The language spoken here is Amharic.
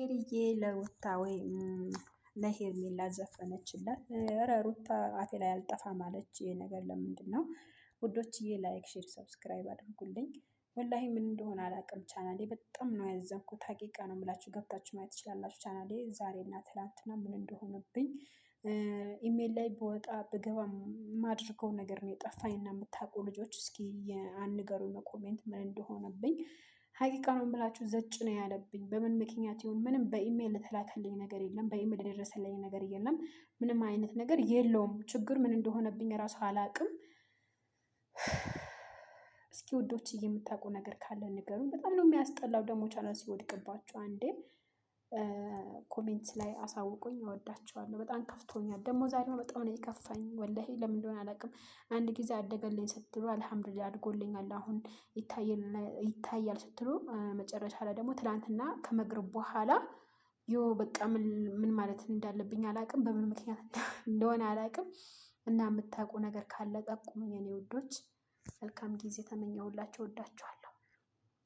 ሜሪዬ ለሩታ ወይ ለሄርሜላ ዘፈነችላት። ኧረ ሩታ አፌ ላይ አልጠፋም አለች። ይሄ ነገር ለምንድን ነው ውዶችዬ? ላይክ ሼር ሰብስክራይብ አድርጉልኝ። ወላሂ ምን እንደሆነ አላውቅም። ቻናሌ በጣም ነው ያዘንኩት። ሀቂቃ ነው የምላችሁ። ገብታችሁ ማየት ትችላላችሁ። ቻናሌ ዛሬና ትላንትና ምን እንደሆነብኝ ኢሜል ላይ በወጣ ብገባ የማድርገው ነገር ነው የጠፋኝ እና የምታውቁ ልጆች እስኪ አንገሩኝ ኮሜንት ምን እንደሆነብኝ። ሀቂቃ ነው የምላችሁ። ዘጭ ነው ያለብኝ። በምን ምክንያት ይሁን ምንም በኢሜል የተላከልኝ ነገር የለም። በኢሜል የደረሰልኝ ነገር የለም። ምንም አይነት ነገር የለውም። ችግር ምን እንደሆነብኝ እራሱ አላውቅም። እስኪ ውዶች የምታውቁ ነገር ካለ ንገሩኝ። በጣም ነው የሚያስጠላው ደግሞ ቻናል ሲወድቅባቸው አንዴ ኮሜንት ላይ አሳውቁኝ። እወዳቸዋለሁ። በጣም ከፍቶኛል። ደግሞ ዛሬ በጣም ነው የከፋኝ። ወላሂ ለምን እንደሆነ አላውቅም። አንድ ጊዜ አደገልኝ ስትሉ አልሐምዱሊላህ አድጎልኛል አሁን ይታያል ስትሉ መጨረሻ ላይ ደግሞ ትላንትና ከመግሪብ በኋላ በቃ ምን ማለት እንዳለብኝ አላውቅም። በምን ምክንያት እንደሆነ አላውቅም። እና የምታውቁ ነገር ካለ ጠቁሙኝ የኔ ውዶች። መልካም ጊዜ ተመኘሁላችሁ። እወዳችኋለሁ።